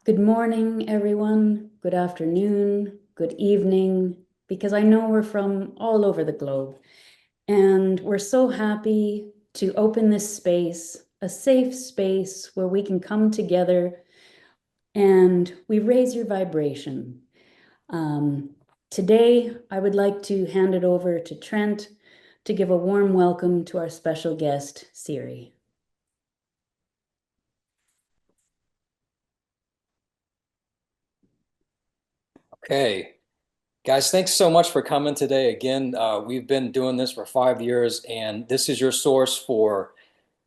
Good morning, everyone. Good afternoon, good evening, because I know we're from all over the globe. And we're so happy to open this space, a safe space where we can come together and we raise your vibration. Today, I would like to hand it over to Trent to give a warm welcome to our special guest, Siri. Okay, guys, thanks so much for coming today. Again, we've been doing this for 5 years, and this is your source for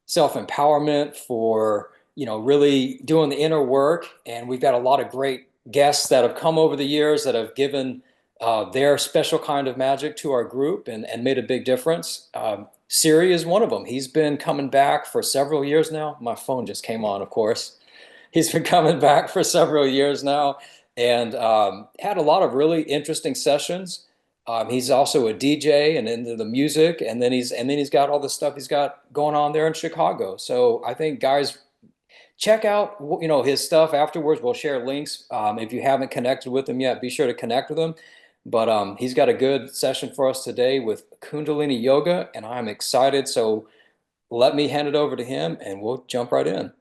self-empowerment, for really doing the inner work. And we've got a lot of great guests that have come over the years that have given their special kind of magic to our group and made a big difference. Siri is one of them. He's been coming back for several years now. My phone just came on, of course. He's been coming back for several years now and had a lot of really interesting sessions. He's also a DJ and into the music, and then he's got all the stuff he's got going on there in Chicago. So I think, guys, check out his stuff afterwards. We'll share links. If you haven't connected with him yet, be sure to connect with him. But he's got a good session for us today with Kundalini Yoga, and I'm excited. So let me hand it over to him, and we'll jump right in.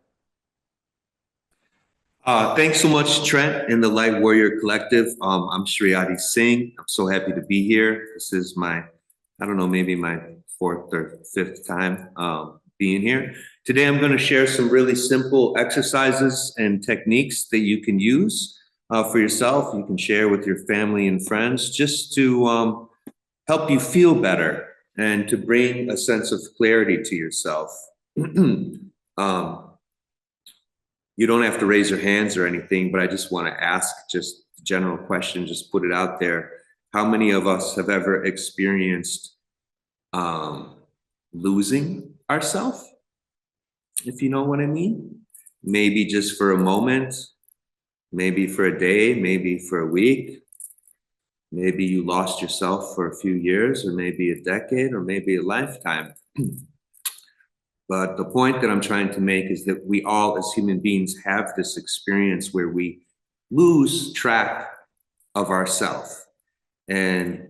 Thanks so much, Trent, and the Light Warrior Collective. I'm Siri Adi Singh. I'm so happy to be here. This is I don't know, maybe my fourth or fifth time being here. Today, I'm going to share some really simple exercises and techniques that you can use for yourself. You can share with your family and friends just to help you feel better and to bring a sense of clarity to yourself. You don't have to raise your hands or anything, but I just want to ask just a general question, just put it out there. How many of us have ever experienced losing ourselves, if you know what I mean? Maybe just for a moment, maybe for a day, maybe for a week. Maybe you lost yourself for a few years, or maybe a decade, or maybe a lifetime. But the point that I'm trying to make is that we all, as human beings, have this experience where we lose track of ourself. And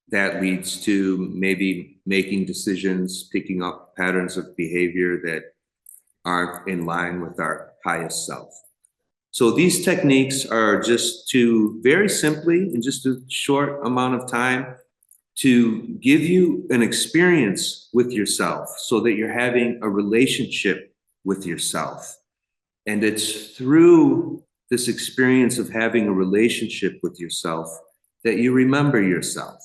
that leads to maybe making decisions, picking up patterns of behavior that aren't in line with our highest self. So these techniques are just to very simply, in just a short amount of time, to give you an experience with yourself so that you're having a relationship with yourself. And it's through this experience of having a relationship with yourself that you remember yourself.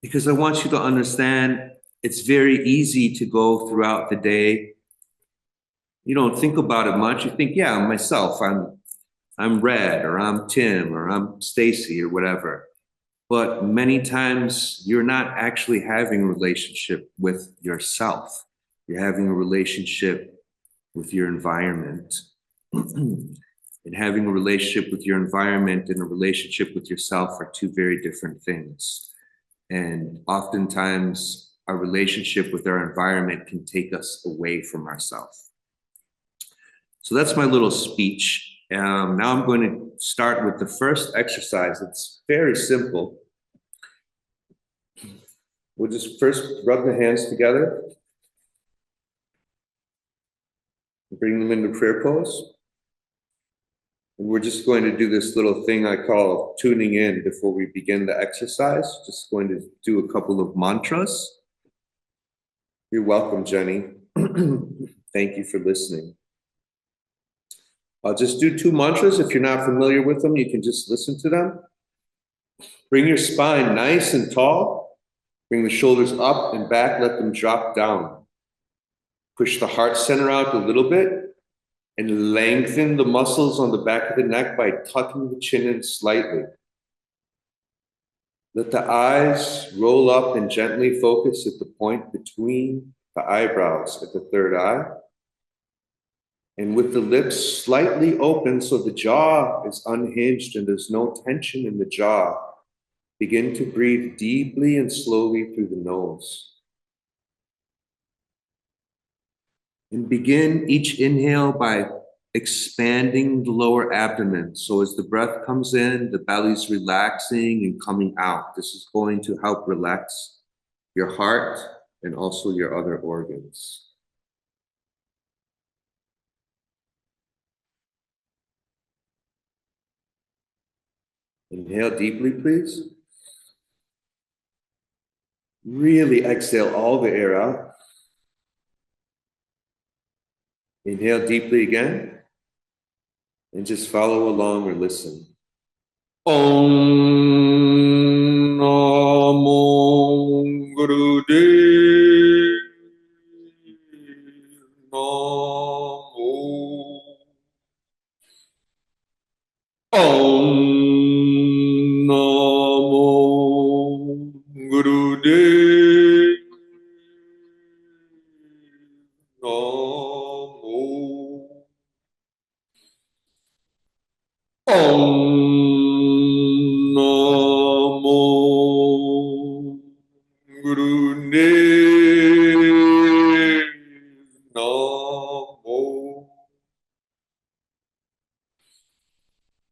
Because I want you to understand it's very easy to go throughout the day. You don't think about it much. You think, yeah, I'm myself. I'm Red, or I'm Tim, or I'm Stacy, or whatever. But many times you're not actually having a relationship with yourself. You're having a relationship with your environment. And having a relationship with your environment and a relationship with yourself are two very different things. And oftentimes our relationship with our environment can take us away from ourselves. So that's my little speech. Now I'm going to start with the first exercise. It's very simple. We'll just first rub the hands together. Bring them into prayer pose. And we're just going to do this little thing I call tuning in before we begin the exercise. Just going to do a couple of mantras. You're welcome, Jenny. Thank you for listening. I'll just do two mantras. If you're not familiar with them, you can just listen to them. Bring your spine nice and tall. Bring the shoulders up and back. Let them drop down. Push the heart center out a little bit and lengthen the muscles on the back of the neck by tucking the chin in slightly. Let the eyes roll up and gently focus at the point between the eyebrows at the third eye. And with the lips slightly open so the jaw is unhinged and there's no tension in the jaw, begin to breathe deeply and slowly through the nose. And begin each inhale by expanding the lower abdomen. So as the breath comes in, the belly's relaxing and coming out. This is going to help relax your heart and also your other organs. Inhale deeply, please. Really exhale all the air out. Inhale deeply again. And just follow along or listen. Om Namo Gurudev Namo. Om Namo Gurudev Namo. Om Namo Gurudev Namo.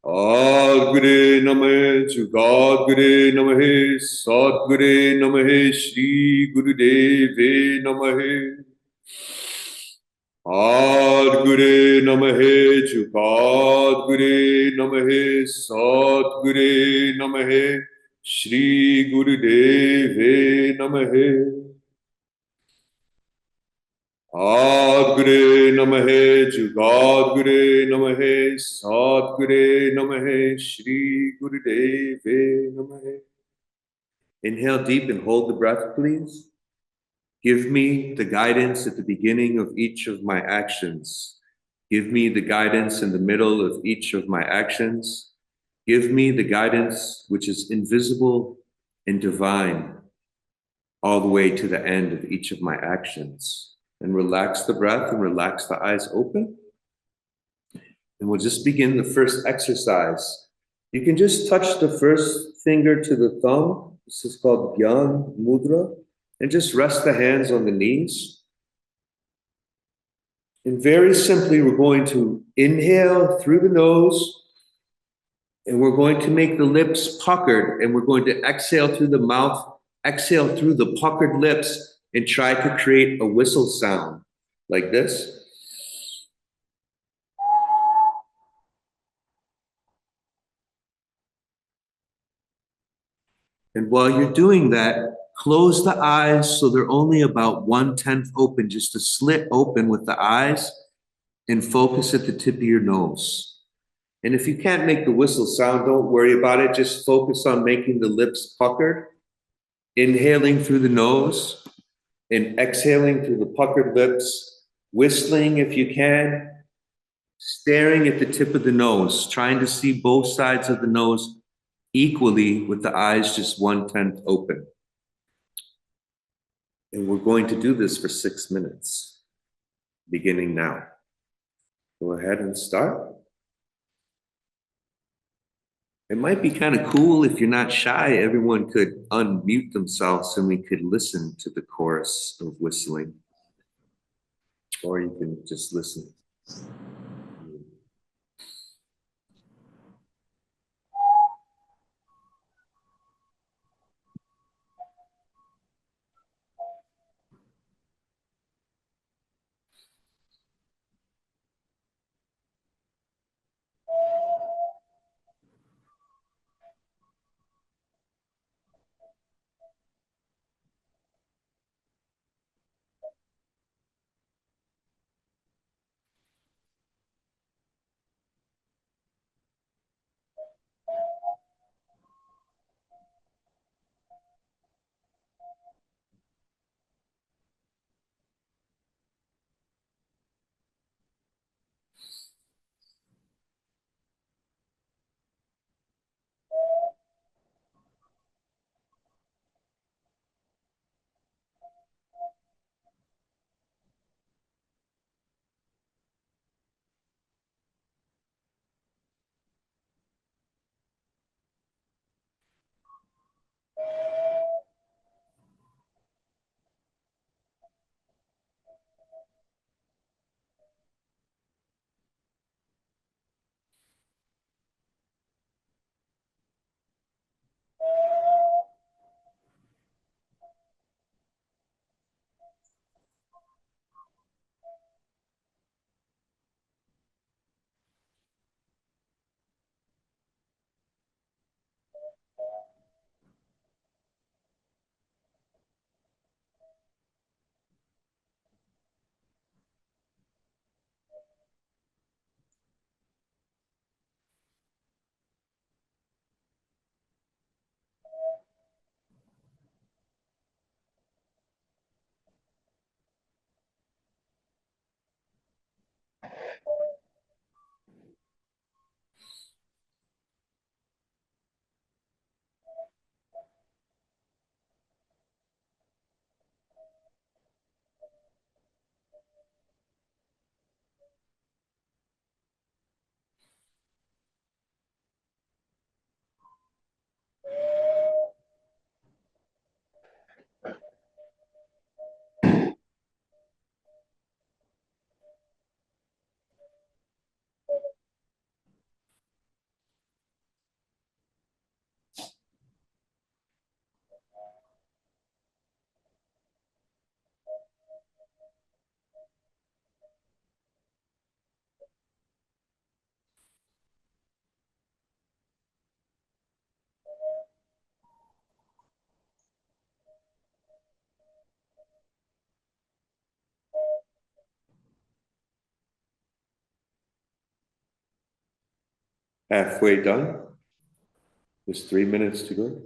Agre Namahe Jugagre Namahe Sadgure Namahe Shri Gurudeve Namahe. Adgure Namahe Jugadgure Namahe Sadgure Namahe Shri Gurudeve Namahe. Adgure Namahe Jugadgure Namahe Sadgure Namahe Shri Gurudeve Namahe. Inhale deep and hold the breath, please. Give me the guidance at the beginning of each of my actions. Give me the guidance in the middle of each of my actions. Give me the guidance which is invisible and divine all the way to the end of each of my actions. And relax the breath and relax the eyes open. And we'll just begin the first exercise. You can just touch the first finger to the thumb. This is called Gyan Mudra. And just rest the hands on the knees. And very simply, we're going to inhale through the nose, and we're going to make the lips puckered, and we're going to exhale through the mouth, exhale through the puckered lips, and try to create a whistle sound like this. And while you're doing that, close the eyes so they're only about 1/10 open, just a slit open with the eyes, and focus at the tip of your nose. And if you can't make the whistle sound, don't worry about it. Just focus on making the lips puckered, inhaling through the nose and exhaling through the puckered lips, whistling if you can, staring at the tip of the nose, trying to see both sides of the nose equally with the eyes just 1/10 open. And we're going to do this for 6 minutes, beginning now. Go ahead and start. It might be kind of cool if you're not shy, everyone could unmute themselves and we could listen to the chorus of whistling. Or you can just listen. Halfway done. There's 3 minutes to go.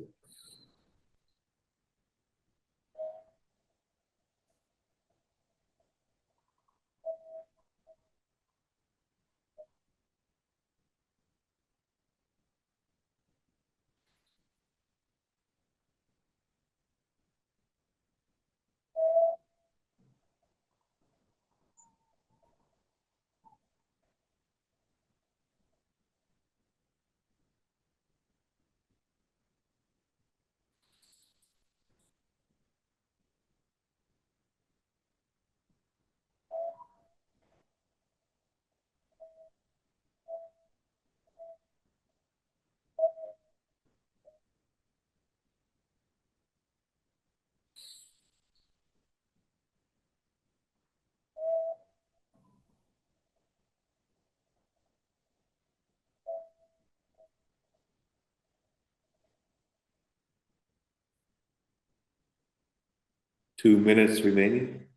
Two minutes remaining.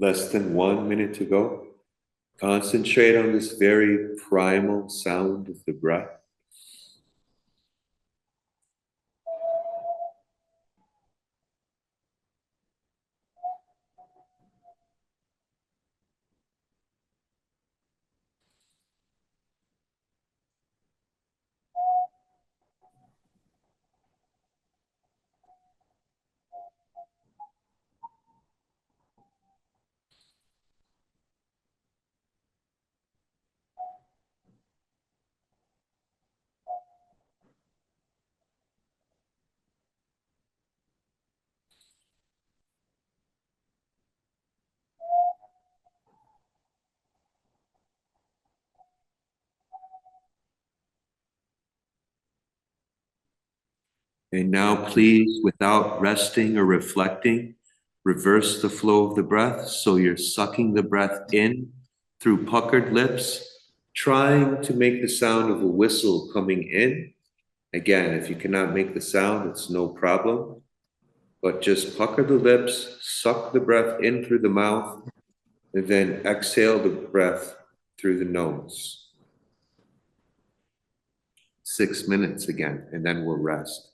Less than 1 minute to go. Concentrate on this very primal sound of the breath. And now, please, without resting or reflecting, reverse the flow of the breath. So you're sucking the breath in through puckered lips, trying to make the sound of a whistle coming in. Again, if you cannot make the sound, it's no problem. But just pucker the lips, suck the breath in through the mouth, and then exhale the breath through the nose. 6 minutes again, and then we'll rest.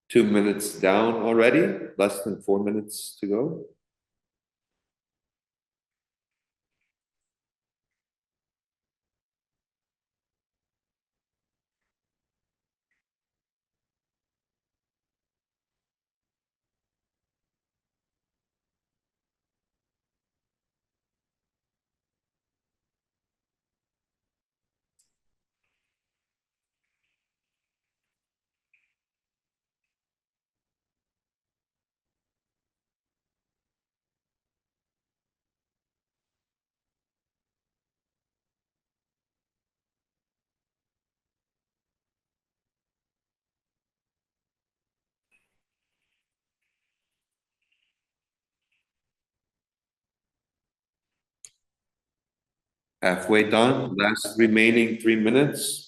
2 minutes down already, less than 4 minutes to go. Halfway done, last remaining 3 minutes.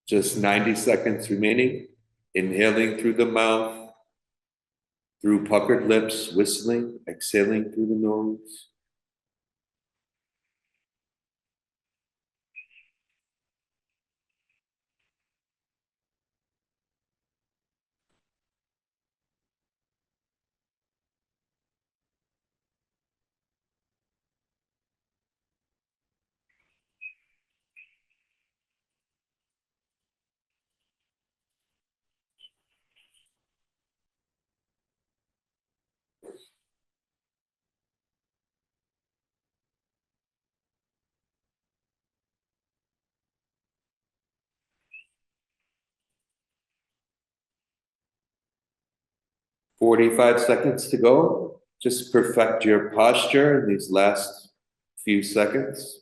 Just 90 seconds remaining. Inhaling through the mouth, through puckered lips, whistling, exhaling through the nose. "45 seconds to go. Just perfect your posture in these last few seconds.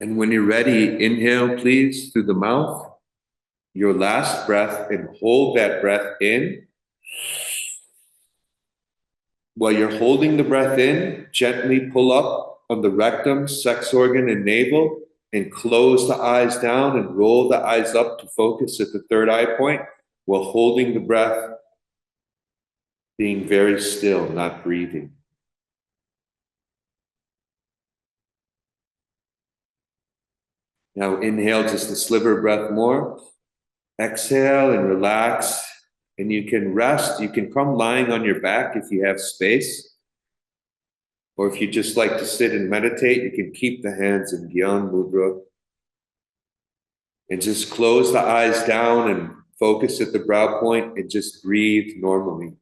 And when you're ready, inhale, please, through the mouth, your last breath, and hold that breath in. While you're holding the breath in, gently pull up on the rectum, sex organ, and navel, and close the eyes down and roll the eyes up to focus at the third eye point while holding the breath, being very still, not breathing. Now inhale just a sliver breath more. Exhale and relax. And you can rest. You can come lying on your back if you have space. Or if you just like to sit and meditate, you can keep the hands in Gyan Mudra. And just close the eyes down and focus at the brow point and just breathe normally.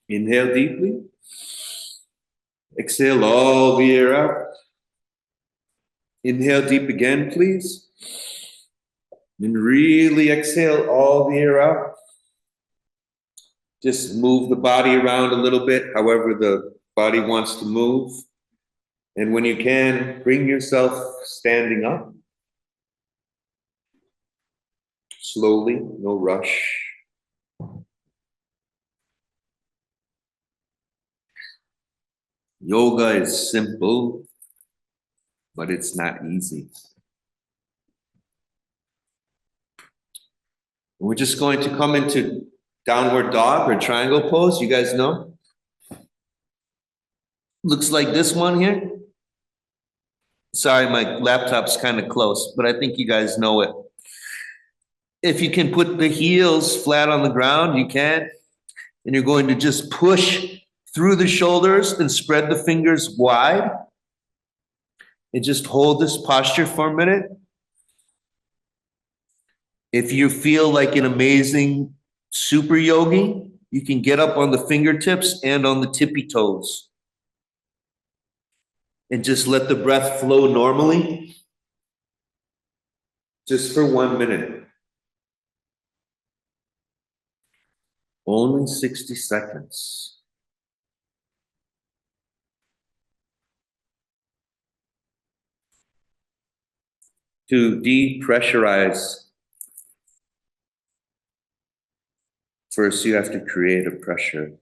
Inhale deeply. Exhale all the air out. Inhale deep again, please. And really exhale all the air out. Just move the body around a little bit, however the body wants to move. And when you can, bring yourself standing up. Slowly, no rush. Yoga is simple, but it's not easy. We're just going to come into downward dog or triangle pose. You guys know? Looks like this one here. Sorry, my laptop's kind of close, but I think you guys know it. If you can put the heels flat on the ground, you can. And you're going to just push through the shoulders and spread the fingers wide. And just hold this posture for a minute. If you feel like an amazing super yogi, you can get up on the fingertips and on the tippy toes. And just let the breath flow normally. Just for 1 minute. Only 60 seconds. To depressurize, first you have to create a pressure.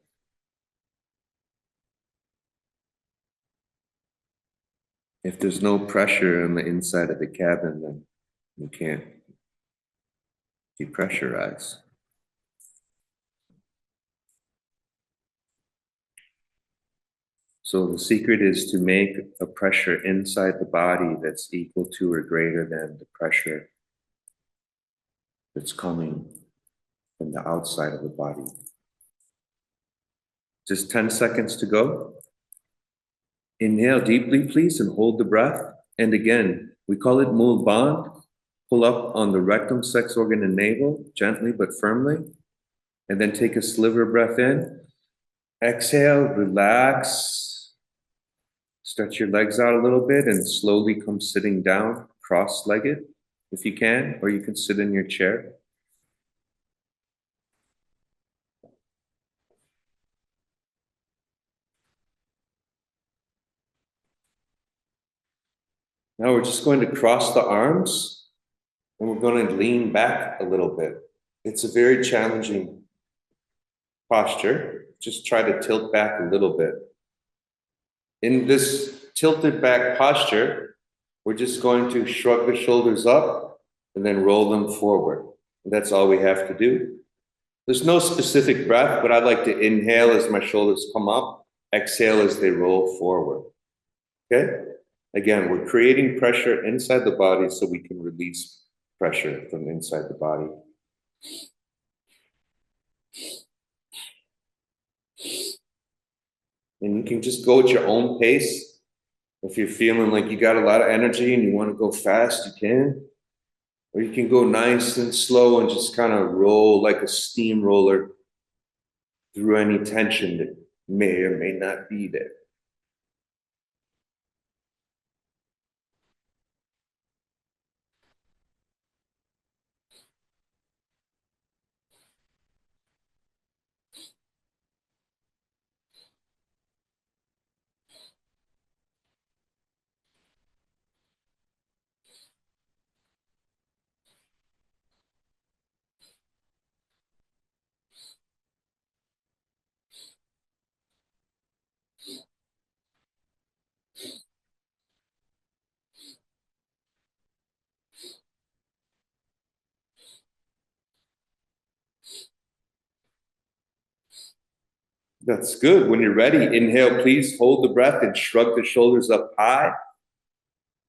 If there's no pressure on the inside of the cabin, then you can't depressurize. So the secret is to make a pressure inside the body that's equal to or greater than the pressure that's coming from the outside of the body. Just 10 seconds to go. Inhale deeply, please, and hold the breath. And again, we call it Mul Bandh. Pull up on the rectum, sex organ, and navel, gently but firmly. And then take a sliver breath in. Exhale, relax. Stretch your legs out a little bit and slowly come sitting down, cross-legged, if you can, or you can sit in your chair. Now we're just going to cross the arms and we're going to lean back a little bit. It's a very challenging posture. Just try to tilt back a little bit. In this tilted back posture, we're just going to shrug the shoulders up and then roll them forward. And that's all we have to do. There's no specific breath, but I like to inhale as my shoulders come up, exhale as they roll forward. Okay? Again, we're creating pressure inside the body so we can release pressure from inside the body. And you can just go at your own pace. If you're feeling like you got a lot of energy and you want to go fast, you can. Or you can go nice and slow and just kind of roll like a steamroller through any tension that may or may not be there. That's good. When you're ready, inhale, please hold the breath and shrug the shoulders up high.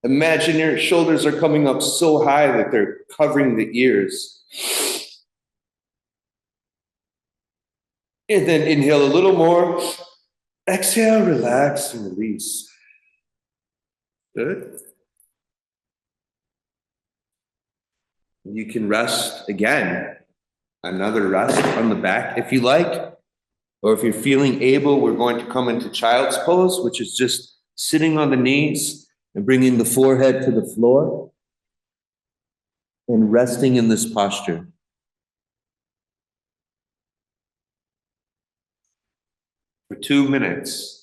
Imagine your shoulders are coming up so high that they're covering the ears. And then inhale a little more. Exhale, relax, and release. Good. You can rest again. Another rest on the back if you like. Or if you're feeling able, we're going to come into child's pose, which is just sitting on the knees and bringing the forehead to the floor and resting in this posture for 2 minutes.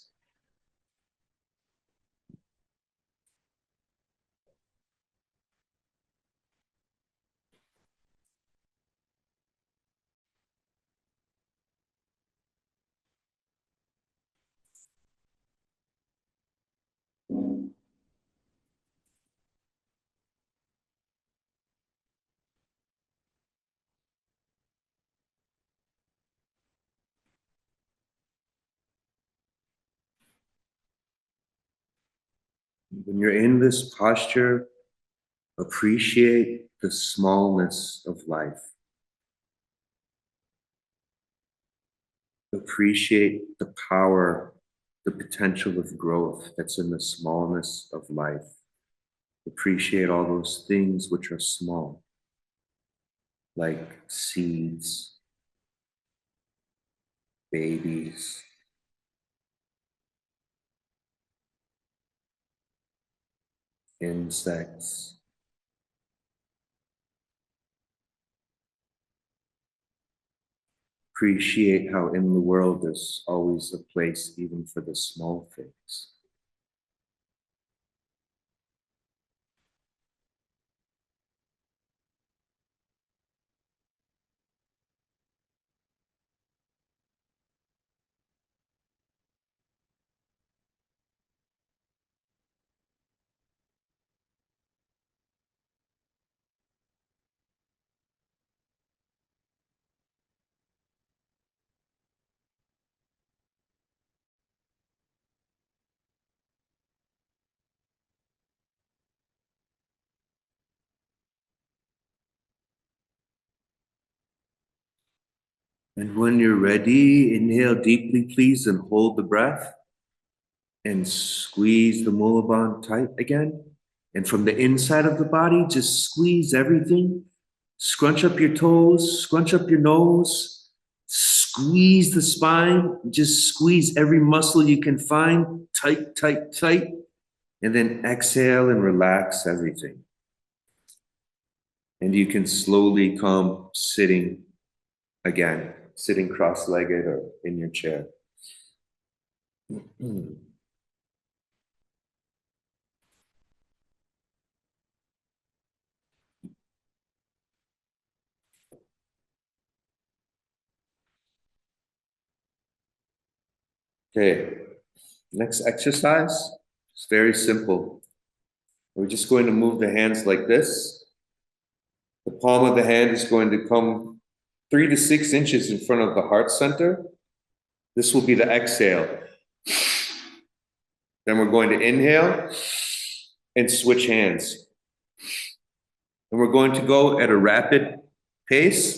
When you're in this posture, appreciate the smallness of life. Appreciate the power, the potential of growth that's in the smallness of life. Appreciate all those things which are small, like seeds, babies, insects. Appreciate how in the world there's always a place even for the small things. And when you're ready, inhale deeply, please, and hold the breath. And squeeze the Mula Bandha tight again. And from the inside of the body, just squeeze everything. Scrunch up your toes, scrunch up your nose, squeeze the spine, just squeeze every muscle you can find, tight, tight, tight. And then exhale and relax everything. And you can slowly come sitting again, sitting cross-legged or in your chair. Okay, next exercise is very simple. We're just going to move the hands like this. The palm of the hand is going to come 3 to 6 inches in front of the heart center. This will be the exhale. Then we're going to inhale and switch hands. And we're going to go at a rapid pace.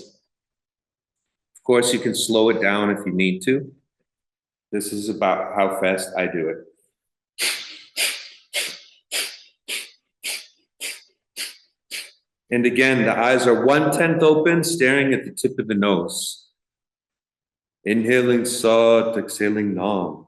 Of course, you can slow it down if you need to. This is about how fast I do it. And again, the eyes are 1/10 open, staring at the tip of the nose. Inhaling Sat, exhaling Nam.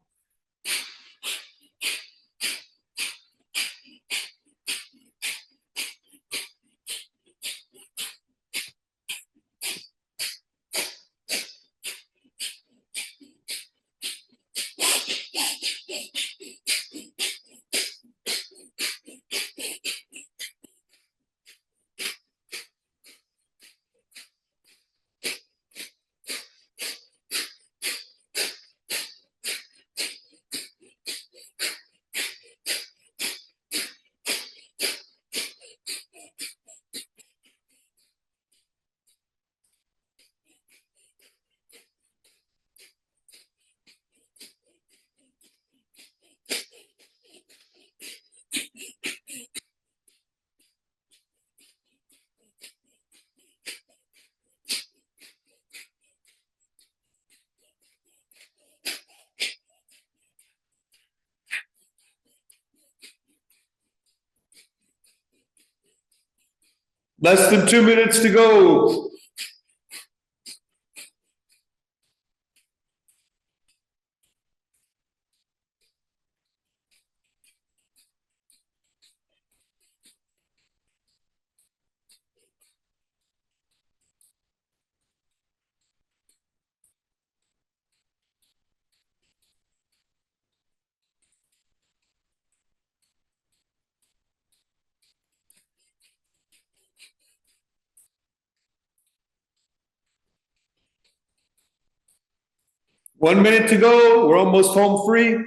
Less than 2 minutes to go. 1 minute to go. We're almost home free.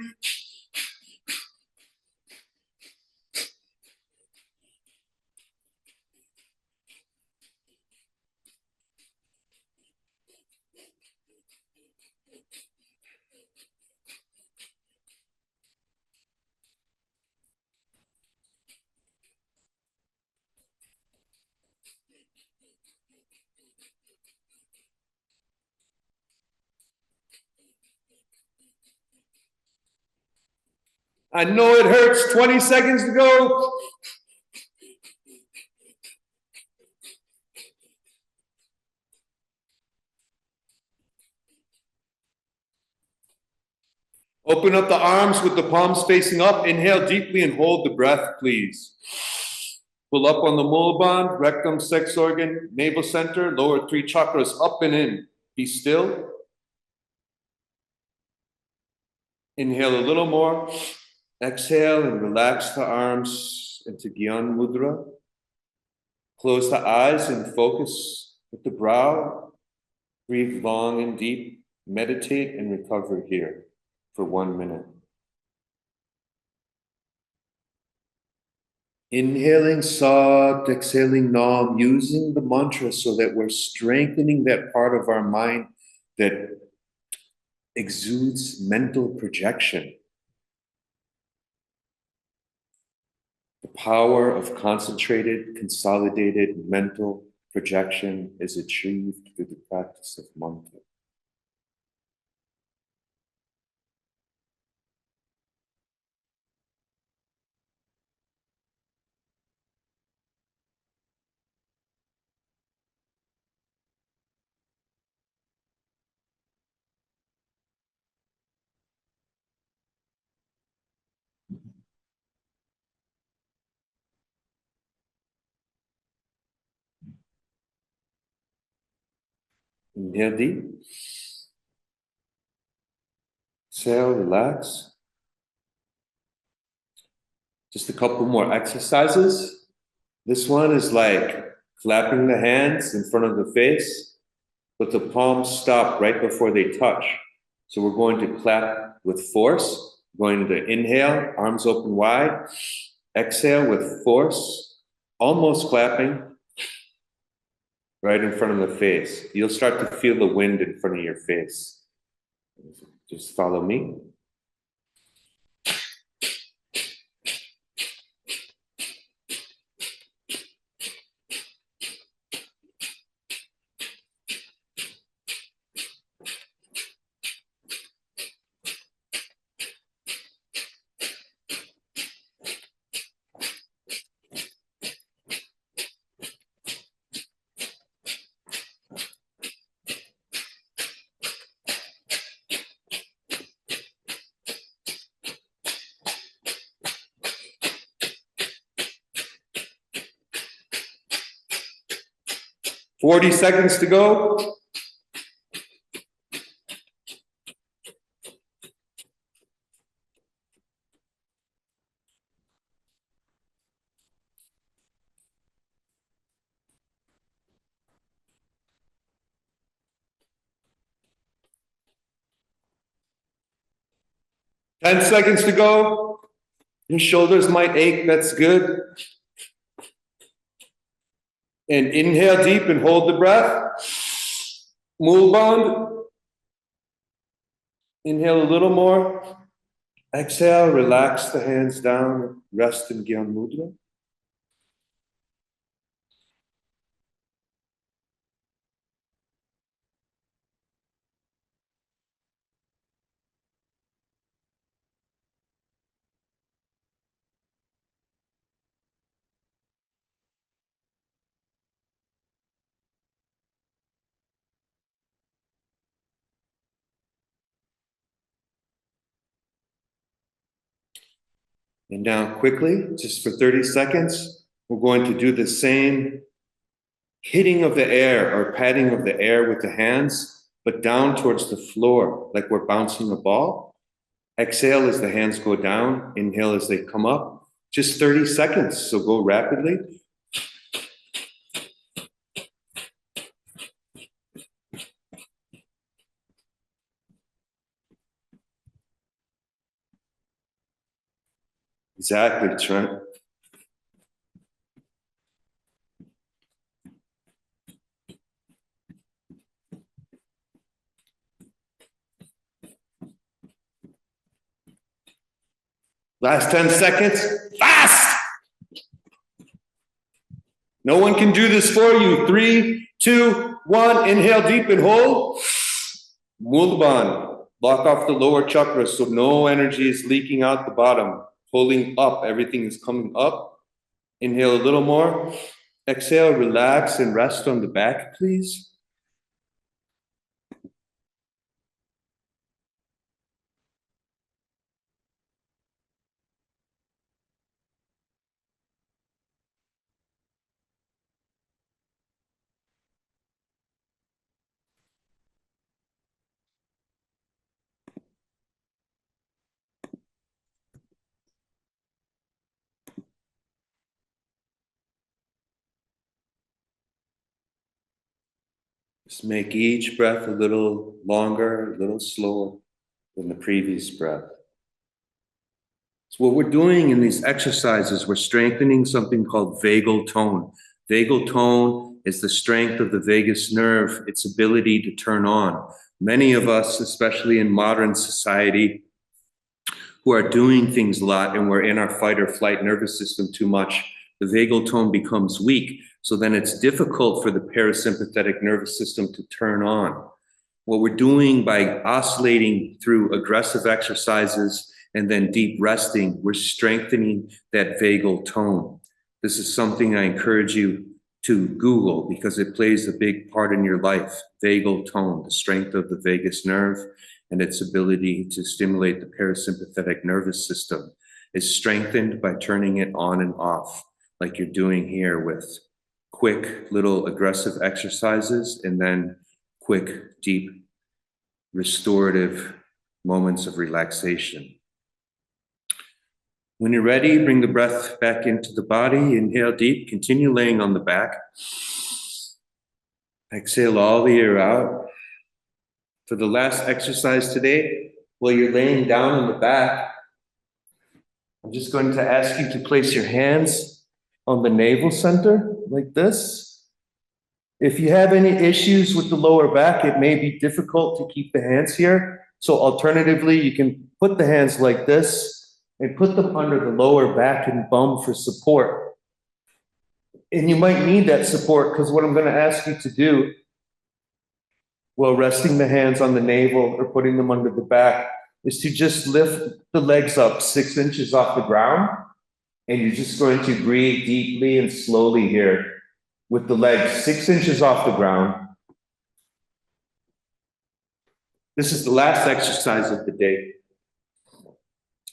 I know it hurts. 20 seconds to go. Open up the arms with the palms facing up. Inhale deeply and hold the breath, please. Pull up on the mulaband, rectum, sex organ, navel center, lower 3 chakras up and in. Be still. Inhale a little more. Exhale and relax the arms into Gyan Mudra. Close the eyes and focus with the brow. Breathe long and deep. Meditate and recover here for 1 minute. Inhaling Sat, exhaling Nam, using the mantra so that we're strengthening that part of our mind that exudes mental projection. The power of concentrated, consolidated mental projection is achieved through the practice of mantra. Inhale deep. Exhale, relax. Just a couple more exercises. This one is like clapping the hands in front of the face, but the palms stop right before they touch. So we're going to clap with force. We're going to inhale, arms open wide. Exhale with force, almost clapping right in front of the face. You'll start to feel the wind in front of your face. Just follow me. Forty seconds to go. Ten seconds to go. Your shoulders might ache, that's good. And inhale deep and hold the breath. Mulaband. Inhale a little more. Exhale, relax the hands down, rest in Gyan Mudra. And now quickly, just for 30 seconds, we're going to do the same hitting of the air or patting of the air with the hands, but down towards the floor, like we're bouncing a ball. Exhale as the hands go down, inhale as they come up. Just 30 seconds, so go rapidly. Exactly, Trent. Last 10 seconds. Fast! No one can do this for you. 3, 2, 1. Inhale deep and hold. Mudra. Block off the lower chakras so no energy is leaking out the bottom. Pulling up. Everything is coming up. Inhale a little more. Exhale, relax and rest on the back, please. Just make each breath a little longer, a little slower than the previous breath. So what we're doing in these exercises, we're strengthening something called vagal tone. Vagal tone is the strength of the vagus nerve, its ability to turn on. Many of us, especially in modern society, who are doing things a lot and we're in our fight or flight nervous system too much, the vagal tone becomes weak. So then it's difficult for the parasympathetic nervous system to turn on. What we're doing by oscillating through aggressive exercises and then deep resting, we're strengthening that vagal tone. This is something I encourage you to Google because it plays a big part in your life. Vagal tone, the strength of the vagus nerve and its ability to stimulate the parasympathetic nervous system is strengthened by turning it on and off, like you're doing here with quick little aggressive exercises and then quick, deep, restorative moments of relaxation. When you're ready, bring the breath back into the body. Inhale deep, continue laying on the back. Exhale all the air out. For the last exercise today, while you're laying down on the back, I'm just going to ask you to place your hands on the navel center like this. If you have any issues with the lower back, it may be difficult to keep the hands here. So alternatively, you can put the hands like this and put them under the lower back and bum for support. And you might need that support because what I'm going to ask you to do while resting the hands on the navel or putting them under the back is to just lift the legs up 6 inches off the ground. And you're just going to breathe deeply and slowly here with the legs 6 inches off the ground. This is the last exercise of the day.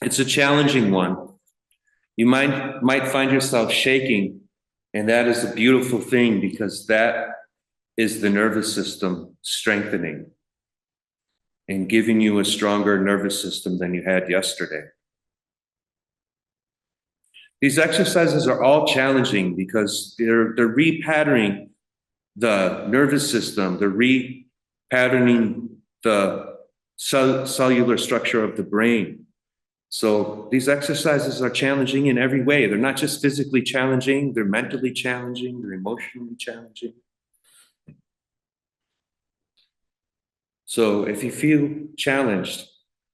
It's a challenging one. You might find yourself shaking, and that is a beautiful thing because that is the nervous system strengthening and giving you a stronger nervous system than you had yesterday. These exercises are all challenging because they're repatterning the nervous system, they're repatterning the cellular structure of the brain. So these exercises are challenging in every way. They're not just physically challenging, they're mentally challenging, they're emotionally challenging. So if you feel challenged,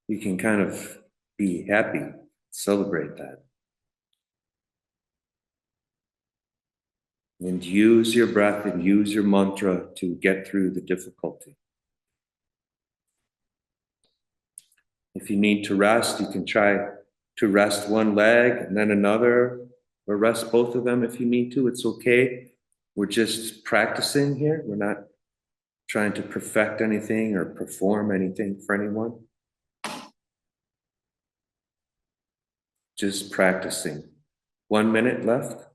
you can kind of be happy, celebrate that. And use your breath and use your mantra to get through the difficulty. If you need to rest, you can try to rest one leg and then another, or rest both of them if you need to. It's okay. We're just practicing here. We're not trying to perfect anything or perform anything for anyone. Just practicing. 1 minute left.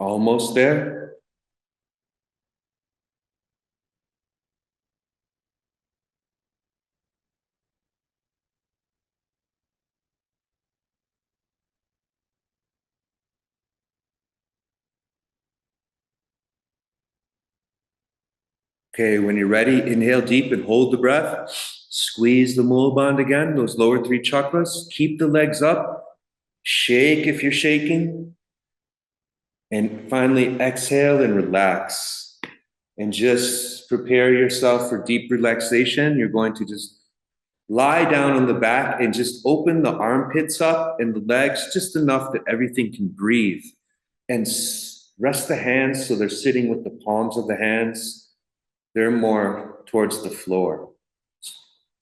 Almost there. Okay, when you're ready, inhale deep and hold the breath. Squeeze the mula bandha again, those lower three chakras. Keep the legs up. Shake if you're shaking. And finally, exhale and relax. And just prepare yourself for deep relaxation. You're going to just lie down on the back and just open the armpits up and the legs just enough that everything can breathe. And rest the hands so they're sitting with the palms of the hands. They're more towards the floor.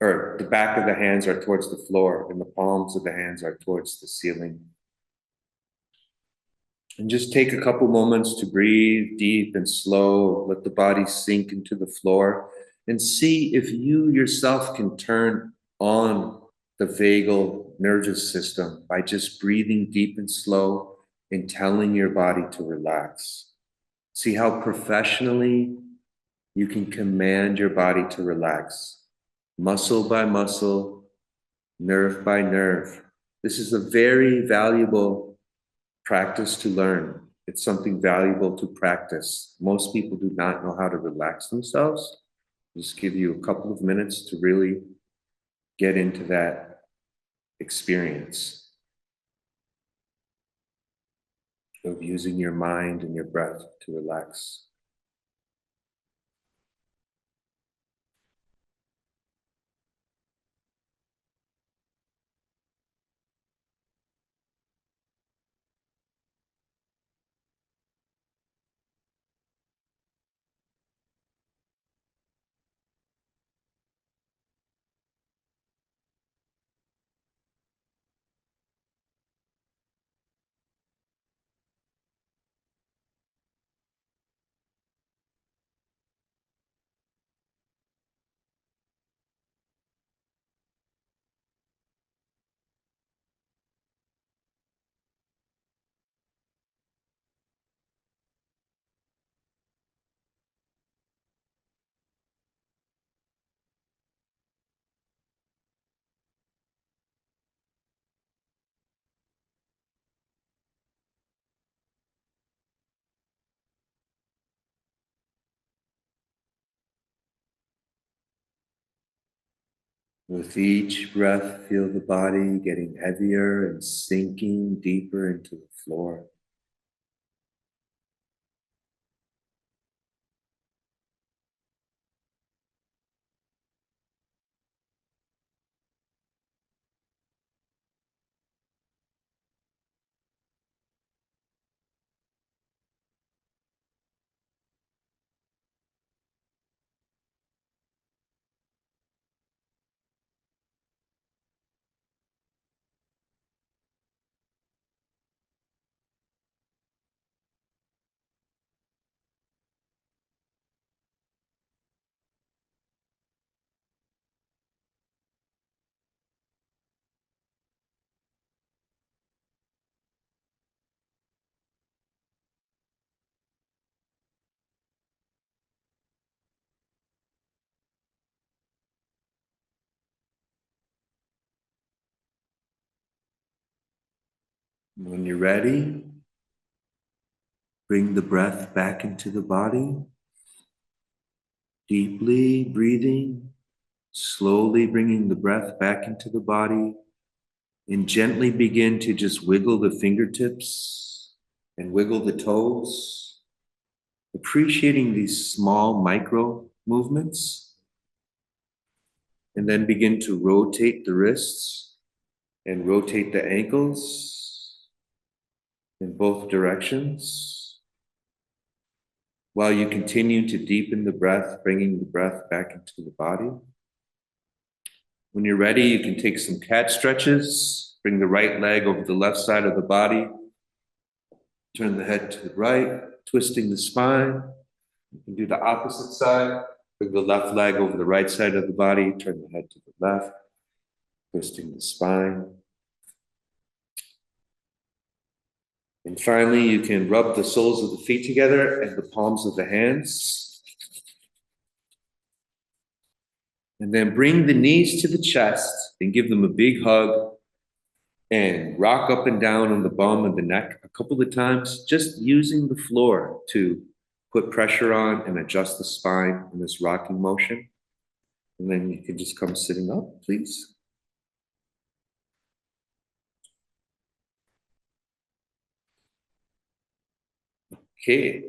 Or the back of the hands are towards the floor and the palms of the hands are towards the ceiling. And just take a couple moments to breathe deep and slow. Let the body sink into the floor and see if you yourself can turn on the vagal nervous system by just breathing deep and slow and telling your body to relax. See how professionally you can command your body to relax, muscle by muscle, nerve by nerve. This is a very valuable practice to learn. It's something valuable to practice. Most people do not know how to relax themselves. Just give you a couple of minutes to really get into that experience of using your mind and your breath to relax. With each breath, feel the body getting heavier and sinking deeper into the floor. When you're ready, bring the breath back into the body. Deeply breathing, slowly bringing the breath back into the body, and gently begin to just wiggle the fingertips and wiggle the toes, appreciating these small micro movements. And then begin to rotate the wrists and rotate the ankles in both directions, while you continue to deepen the breath, bringing the breath back into the body. When you're ready, you can take some cat stretches. Bring the right leg over the left side of the body. Turn the head to the right, twisting the spine. You can do the opposite side. Bring the left leg over the right side of the body. Turn the head to the left, twisting the spine. And finally, you can rub the soles of the feet together and the palms of the hands. And then bring the knees to the chest and give them a big hug and rock up and down on the bum and the neck a couple of times, just using the floor to put pressure on and adjust the spine in this rocking motion. And then you can just come sitting up, please. Okay.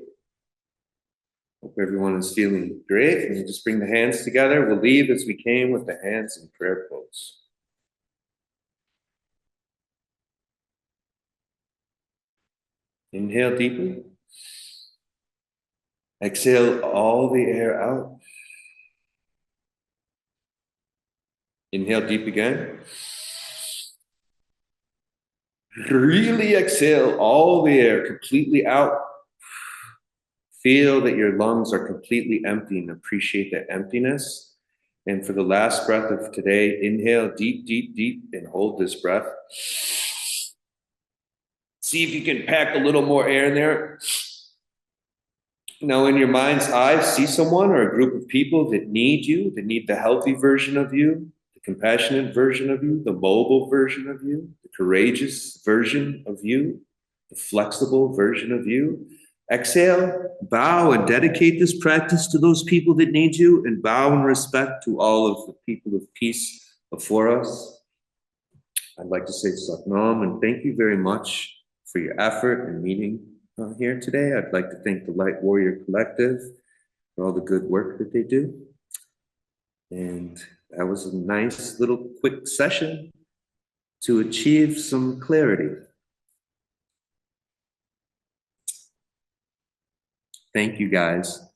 Hope everyone is feeling great. And just bring the hands together. We'll leave as we came with the hands in prayer pose. Inhale deeply. Exhale all the air out. Inhale deep again. Really exhale all the air completely out. Feel that your lungs are completely empty and appreciate that emptiness. And for the last breath of today, inhale deep, deep, deep, and hold this breath. See if you can pack a little more air in there. Now, in your mind's eye, see someone or a group of people that need you, that need the healthy version of you, the compassionate version of you, the mobile version of you, the courageous version of you, the flexible version of you. Exhale, bow, and dedicate this practice to those people that need you, and bow in respect to all of the people of peace before us. I'd like to say Satnam, and thank you very much for your effort and meeting here today. I'd like to thank the Light Warrior Collective for all the good work that they do. And that was a nice little quick session to achieve some clarity. Thank you, guys.